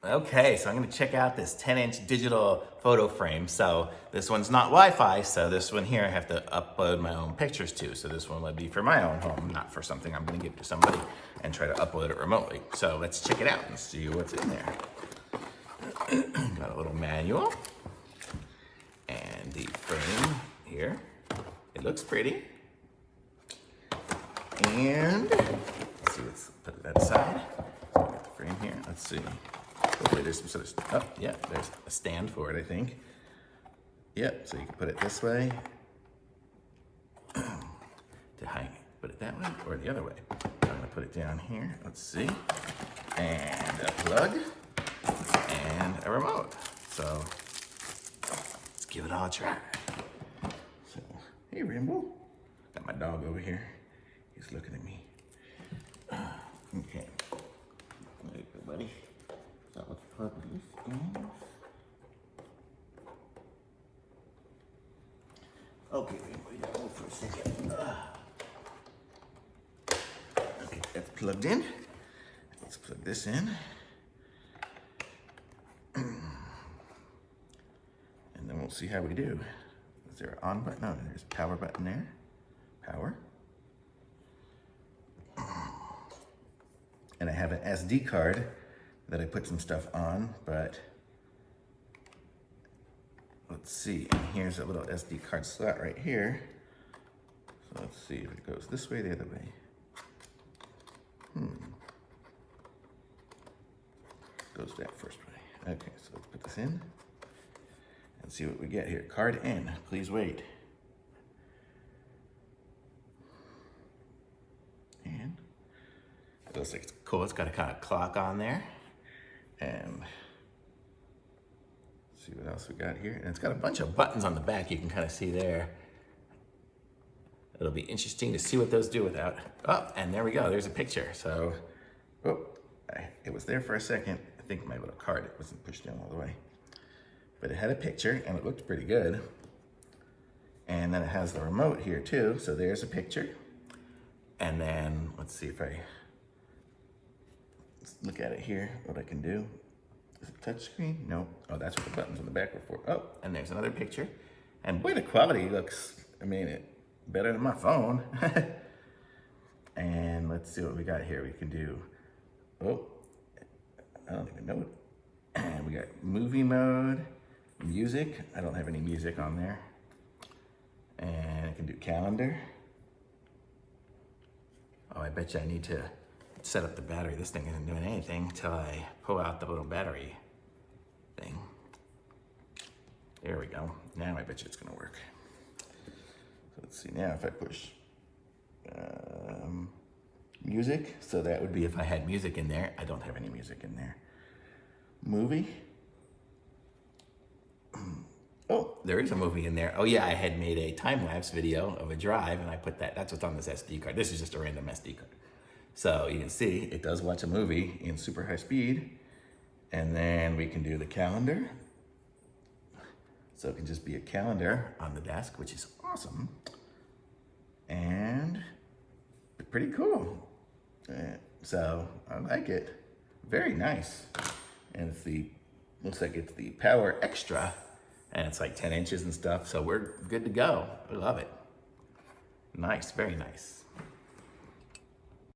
Okay, so I'm gonna check out this 10-inch digital photo frame. So this one's not Wi-Fi, so this one here I have to upload my own pictures to. So this one would be for my own home, not for something I'm gonna give to somebody and try to upload it remotely. So let's check it out and see what's in there. Got a little manual and the frame here. It looks pretty. And let's see, let's put it aside. Got the frame here, let's see. Hopefully there's some sort of, oh yeah, there's a stand for it, I think. Yep, so you can put it this way to hang it. Put it that way or the other way. I'm gonna put it down here, let's see. And a plug and a remote. So let's give it all a try. So, hey Rainbow. Got my dog over here. He's looking at me. Okay. There you go, buddy. So let's plug this in. Okay, we gotta hold for a second. Okay, that's plugged in. Let's plug this in. And then we'll see how we do. Is there an on button? No, there's a power button there. Power. And I have an SD card that I put some stuff on, but let's see. And here's a little SD card slot right here. So let's see if it goes this way, the other way. Goes that first way. Okay, so let's put this in and see what we get here. Card in, please wait. And it looks like it's cool. It's got a kind of clock on there. And see what else we got here. And it's got a bunch of buttons on the back you can kind of see there. It'll be interesting to see what those do without. Oh, and there we go. There's a picture. So, it was there for a second. I think my little card wasn't pushed down all the way. But it had a picture and it looked pretty good. And then it has the remote here too. So there's a picture. And then let's see if let's look at it here, what I can do. Is it touch screen? No. Oh, that's what the buttons on the back were for. Oh, and there's another picture. And boy, the quality looks, better than my phone. And let's see what we got here. We can do, I don't even know it. And we got movie mode, music. I don't have any music on there. And I can do calendar. Oh, I bet you I need to set up the battery. This thing isn't doing anything until I pull out the little battery thing. There we go. Now I bet you it's gonna work. So let's see now if I push music. So that would be if I had music in there. I don't have any music in there. Movie. Oh, there is a movie in there. Oh yeah, I had made a time-lapse video of a drive and I put that, that's what's on this SD card. This is just a random SD card. So you can see it does watch a movie in super high speed. And then we can do the calendar. So it can just be a calendar on the desk, which is awesome. And pretty cool. So I like it. Very nice. And looks like it's the Powerextra. And it's like 10 inches and stuff. So we're good to go. I love it. Nice, very nice.